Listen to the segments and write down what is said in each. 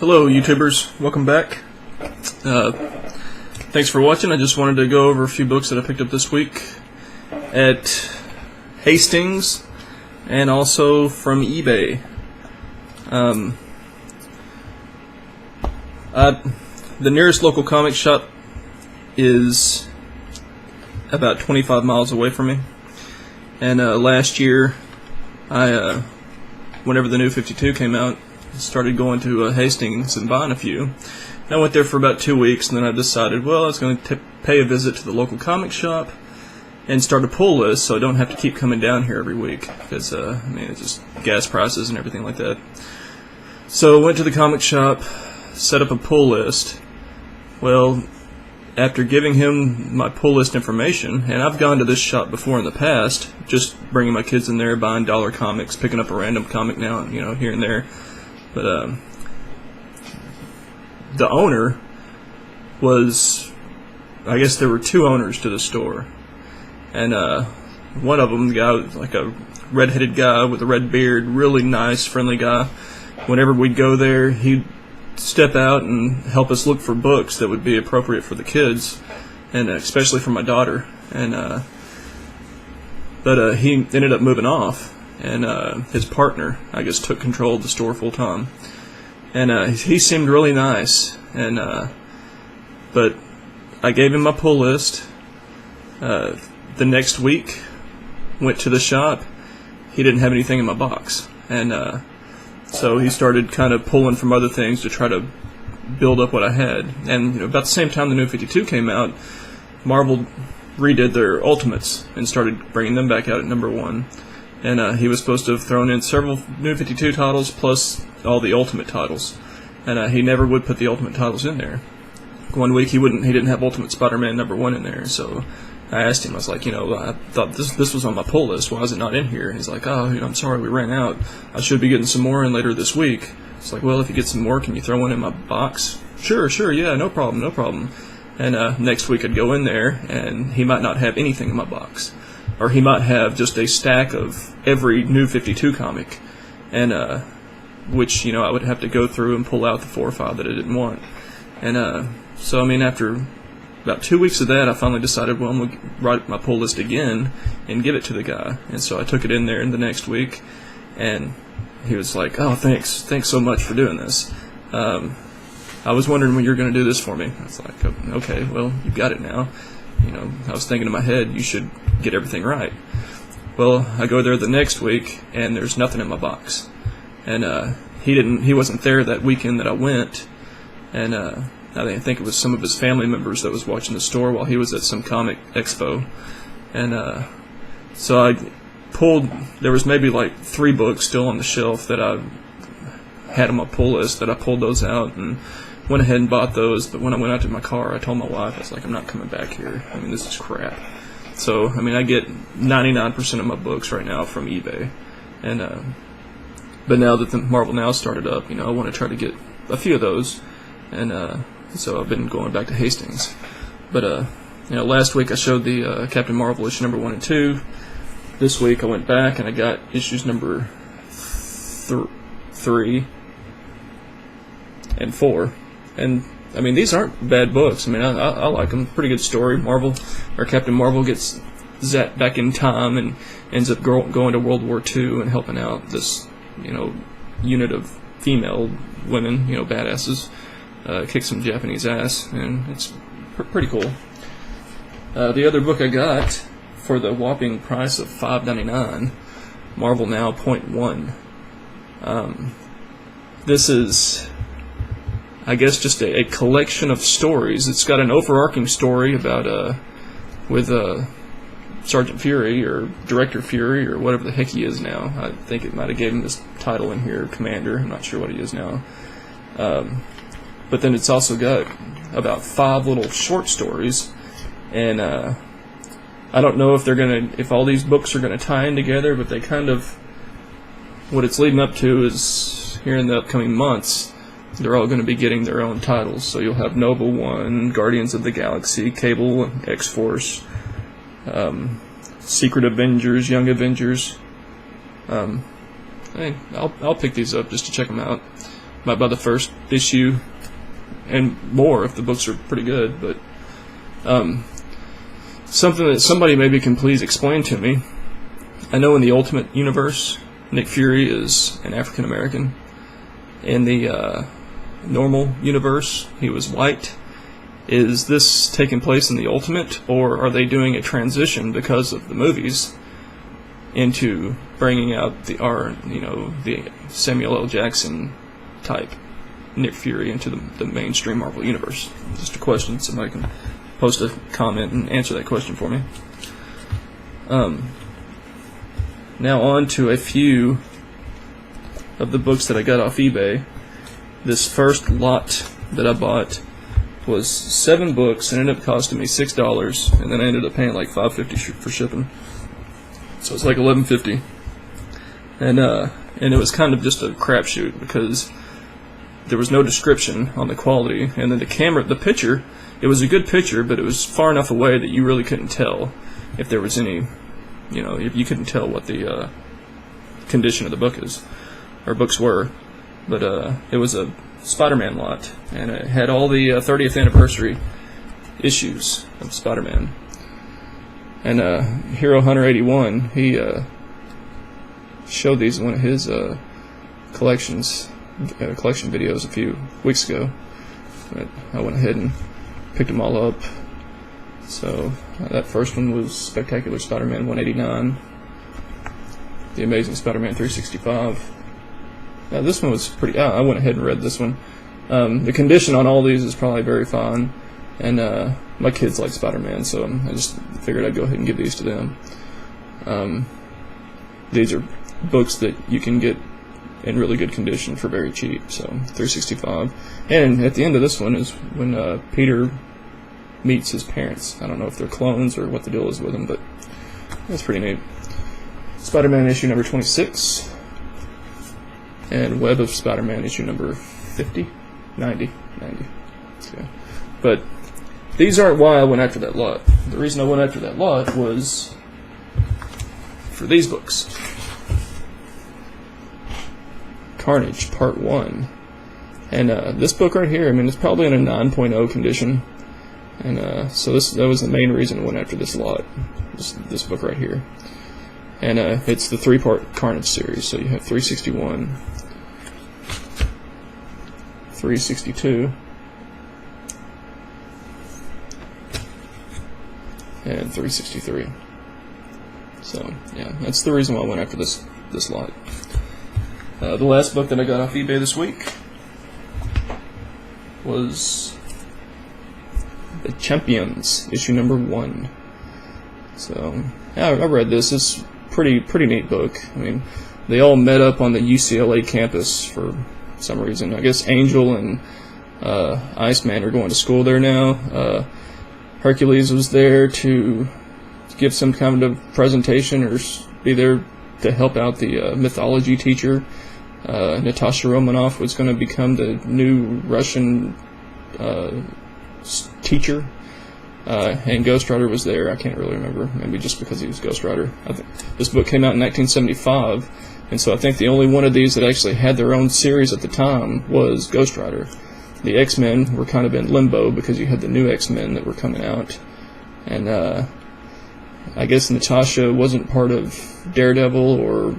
Hello YouTubers, welcome back. Thanks for watching. I just wanted to go over a few books that I picked up this week at Hastings and also from eBay. The nearest local comic shop is about 25 miles away from me, and last year whenever the new 52 came out, started going to Hastings and buying a few. And I went there for about 2 weeks, and then I decided, well, I was going to pay a visit to the local comic shop and start a pull list so I don't have to keep coming down here every week, because it's just gas prices and everything like that. So I went to the comic shop, set up a pull list. Well, after giving him my pull list information, and I've gone to this shop before in the past, just bringing my kids in there, buying dollar comics, picking up a random comic now, here and there. But the owner was, I guess there were two owners to the store, and one of them, the guy was like a red-headed guy with a red beard, really nice, friendly guy. Whenever we'd go there, he'd step out and help us look for books that would be appropriate for the kids, and especially for my daughter. And but he ended up moving off, and his partner, I guess, took control of the store full time. And he seemed really nice, and but I gave him my pull list. The next week, went to the shop. He didn't have anything in my box, and so he started kind of pulling from other things to try to build up what I had. And about the same time the new 52 came out, Marvel redid their Ultimates and started bringing them back out at #1. And he was supposed to have thrown in several new 52 titles plus all the Ultimate titles, and he never would put the Ultimate titles in there. One week he didn't have Ultimate Spider-Man #1 in there, so I asked him, I was like, I thought this was on my pull list, why is it not in here? And he's like, oh, I'm sorry, we ran out. I should be getting some more in later this week. It's like, well, if you get some more, can you throw one in my box? Sure, yeah, no problem. And next week I'd go in there, and he might not have anything in my box. Or he might have just a stack of every new 52 comic, and which I would have to go through and pull out the 4 or 5 that I didn't want. And so after about 2 weeks of that, I finally decided, well, I'm going to write my pull list again and give it to the guy. And so I took it in there in the next week, and he was like, oh, thanks so much for doing this. I was wondering when you were going to do this for me. I was like, okay, well, you got it now. I was thinking in my head, you should get everything right. Well, I go there the next week, and there's nothing in my box. And he wasn't there that weekend that I went, and I think it was some of his family members that was watching the store while he was at some comic expo. And so I pulled, there was maybe like 3 books still on the shelf that I had on my pull list, that I pulled those out and went ahead and bought those. But when I went out to my car, I told my wife, I was like, I'm not coming back here. This is crap. So, I get 99% of my books right now from eBay. And but now that the Marvel Now started up, I want to try to get a few of those. And so I've been going back to Hastings. But last week I showed the Captain Marvel issue #1 and 2. This week I went back and I got issues number 3 and 4. And these aren't bad books. I like them. Pretty good story. Captain Marvel gets zapped back in time and ends up going to World War II and helping out this unit of female women, badasses. Kick some Japanese ass, and it's pretty cool. The other book I got for the whopping price of $5.99, Marvel Now .1. This is, I guess, just a collection of stories. It's got an overarching story about with Sergeant Fury, or Director Fury, or whatever the heck he is now. I think it might have gave him this title in here, Commander. I'm not sure what he is now. But then it's also got about 5 little short stories, and I don't know if all these books are gonna tie in together, but they kind of, what it's leading up to is, here in the upcoming months, they're all going to be getting their own titles. So you'll have Nova 1, Guardians of the Galaxy, Cable, X-Force, Secret Avengers, Young Avengers. Hey, I'll pick these up just to check them out. might buy the first issue and more if the books are pretty good. But something that somebody maybe can please explain to me. I know in the Ultimate Universe, Nick Fury is an African American. In the normal universe, he was white. Is this taking place in the Ultimate, or are they doing a transition because of the movies into bringing out the Samuel L. Jackson type Nick Fury into the mainstream Marvel universe? Just a question. Somebody can post a comment and answer that question for me. Now on to a few of the books that I got off eBay. This first lot that I bought was 7 books and ended up costing me $6, and then I ended up paying like $5.50 for shipping. So it's like $11.50, and it was kind of just a crapshoot because there was no description on the quality, and then the picture, it was a good picture, but it was far enough away that you really couldn't tell if there was any, if you couldn't tell what the condition of the books were. But it was a Spider-Man lot, and it had all the 30th anniversary issues of Spider-Man. And Hero Hunter 81, he showed these in one of his collection videos a few weeks ago. But I went ahead and picked them all up. So that first one was Spectacular Spider-Man 189, The Amazing Spider-Man 365. Now this one was pretty. I went ahead and read this one. The condition on all these is probably very fine, and my kids like Spider-Man, so I just figured I'd go ahead and give these to them. These are books that you can get in really good condition for very cheap, so $3.65. And at the end of this one is when Peter meets his parents. I don't know if they're clones or what the deal is with them, but that's pretty neat. Spider-Man issue number 26. And Web of Spider-Man issue number 90. So, but these aren't why I went after that lot. The reason I went after that lot was for these books. Carnage Part 1. And this book right here, I mean, it's probably in a 9.0 condition. And so that was the main reason I went after this lot. This book right here. And it's the 3-part Carnage series. So you have 361, 362, and 363. So yeah, that's the reason why I went after this lot. The last book that I got off eBay this week was The Champions, issue number 1. So yeah, I read this. It's pretty neat book. I mean, they all met up on the UCLA campus for some reason. I guess Angel and Iceman are going to school there now. Hercules was there to give some kind of presentation or be there to help out the mythology teacher. Natasha Romanoff was going to become the new Russian teacher. And Ghost Rider was there. I can't really remember. Maybe just because he was Ghost Rider. I think this book came out in 1975, and so I think the only one of these that actually had their own series at the time was Ghost Rider. The X-Men were kind of in limbo because you had the new X-Men that were coming out, and I guess Natasha wasn't part of Daredevil or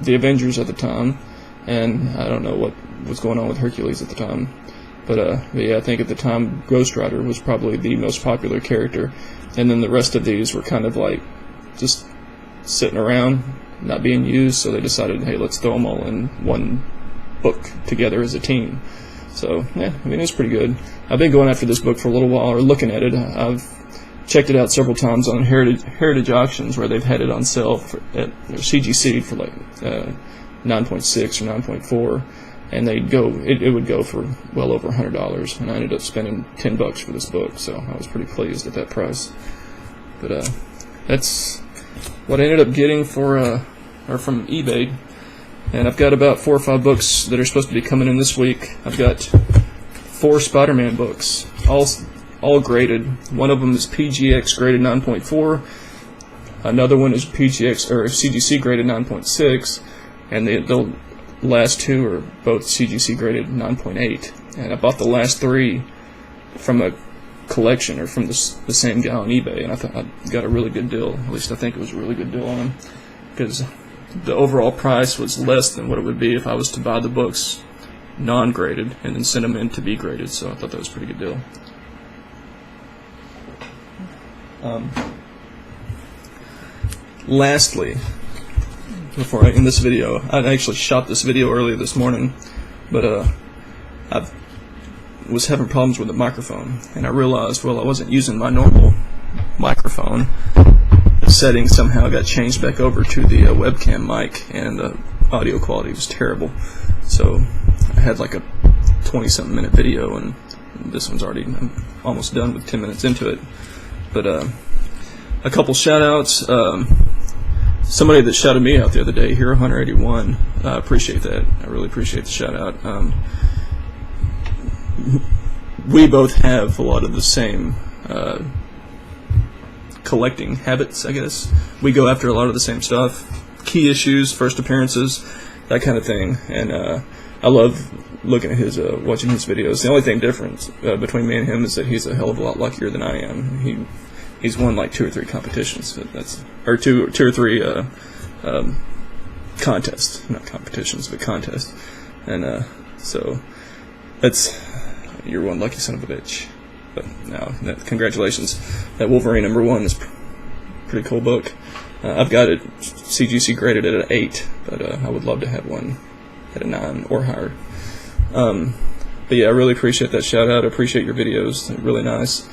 the Avengers at the time, and I don't know what was going on with Hercules at the time. But yeah, I think at the time Ghost Rider was probably the most popular character, and then the rest of these were kind of like just sitting around, not being used, so they decided, hey, let's throw them all in one book together as a team. So yeah, I mean, it's pretty good. I've been going after this book for a little while, or looking at it. I've checked it out several times on heritage auctions where they've had it on sale at CGC for like 9.6 or 9.4. And it would go for well over $100, and I ended up spending $10 for this book, so I was pretty pleased at that price. But that's what I ended up getting from eBay, and I've got about 4 or 5 books that are supposed to be coming in this week. I've got 4 Spider-Man books, all graded. One of them is PGX graded 9.4. Another one is PGX or CGC graded 9.6, and they'll last two are both CGC graded 9.8, and I bought the last three from a collection, or from the same guy on eBay, and I thought I got a really good deal. At least I think it was a really good deal on them, because the overall price was less than what it would be if I was to buy the books non-graded and then send them in to be graded. So I thought that was a pretty good deal. Lastly, before I end this video, I actually shot this video earlier this morning, but I was having problems with the microphone, and I realized, well, I wasn't using my normal microphone. The setting somehow got changed back over to the webcam mic, and the audio quality was terrible. So I had like a 20-something minute video, and this one's already, I'm almost done with 10 minutes into it. But a couple shout-outs. Somebody that shouted me out the other day, Hero Hunter 81, I appreciate that. I really appreciate the shout-out. We both have a lot of the same collecting habits, I guess. We go after a lot of the same stuff. Key issues, first appearances, that kind of thing. And I love looking at his, watching his videos. The only thing different between me and him is that he's a hell of a lot luckier than I am. He's won like 2 or 3 competitions. Or two or three contests, not competitions, but contests. And so that's, you're one lucky son of a bitch. But no, congratulations. That Wolverine #1 is pretty cool book. I've got it CGC graded at an 8, but I would love to have one at a 9 or higher. But yeah, I really appreciate that shout out. I appreciate your videos. They're really nice.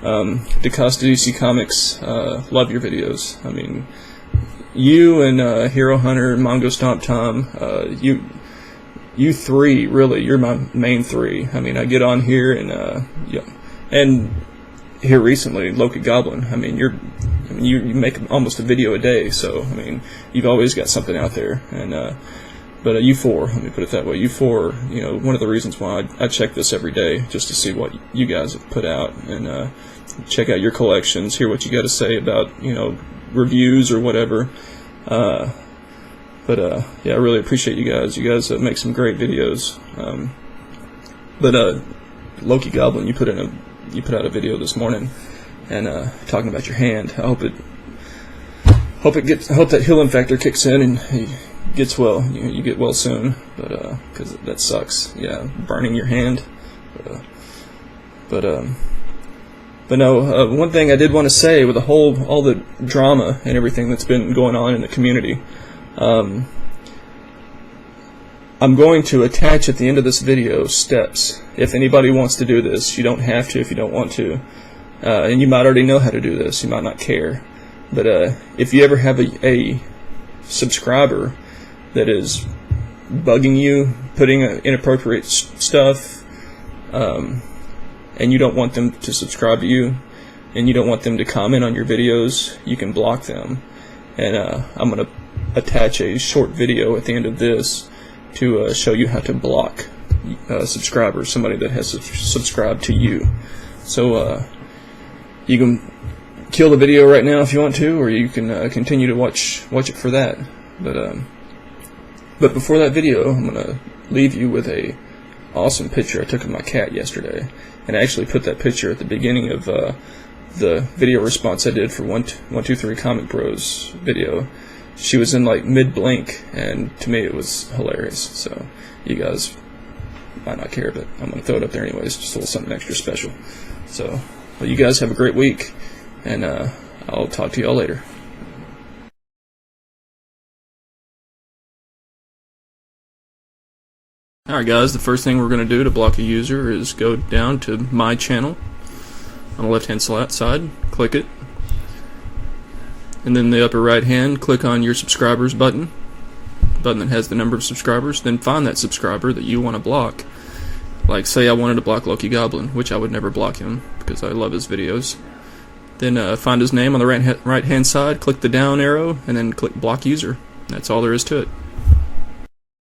DeCosta DC Comics, love your videos. I mean, you and Hero Hunter, Mongo Stomp Tom, you three, really, you're my main three. I mean, I get on here and yeah, and here recently, Loki Goblin. I mean, you make almost a video a day, so I mean, you've always got something out there. And but you four, let me put it that way, you four, you know, one of the reasons why I check this every day, just to see what you guys have put out, and check out your collections, hear what you got to say about, you know, reviews or whatever. But yeah, I really appreciate you guys. You guys make some great videos. But Loki Goblin, you put out a video this morning, and talking about your hand. I hope that Healing Factor kicks in and he gets well. You get well soon. But because that sucks. Yeah, burning your hand. But no. One thing I did want to say, with all the drama and everything that's been going on in the community. I'm going to attach at the end of this video steps. If anybody wants to do this, you don't have to if you don't want to. And you might already know how to do this. You might not care. But if you ever have a subscriber that is bugging you, putting inappropriate stuff, and you don't want them to subscribe to you, and you don't want them to comment on your videos, you can block them. And I'm going to attach a short video at the end of this to show you how to block subscribers, somebody that has subscribed to you. So you can kill the video right now if you want to, or you can continue to watch it for that. But before that video, I'm gonna leave you with a awesome picture I took of my cat yesterday, and I actually put that picture at the beginning of the video response I did for 123 Comic Bros video. She was in like mid-blink, and to me it was hilarious. So you guys might not care, but I'm going to throw it up there anyways, just a little something extra special. So, well, you guys have a great week, and I'll talk to y'all later. Alright guys, the first thing we're going to do to block a user is go down to My Channel on the left-hand side, click it. And then in the upper right hand, click on your subscribers button that has the number of subscribers. Then find that subscriber that you want to block. Like, say I wanted to block Loki Goblin, which I would never block him because I love his videos. Then find his name on the right hand side, click the down arrow, and then click block user. That's all there is to it.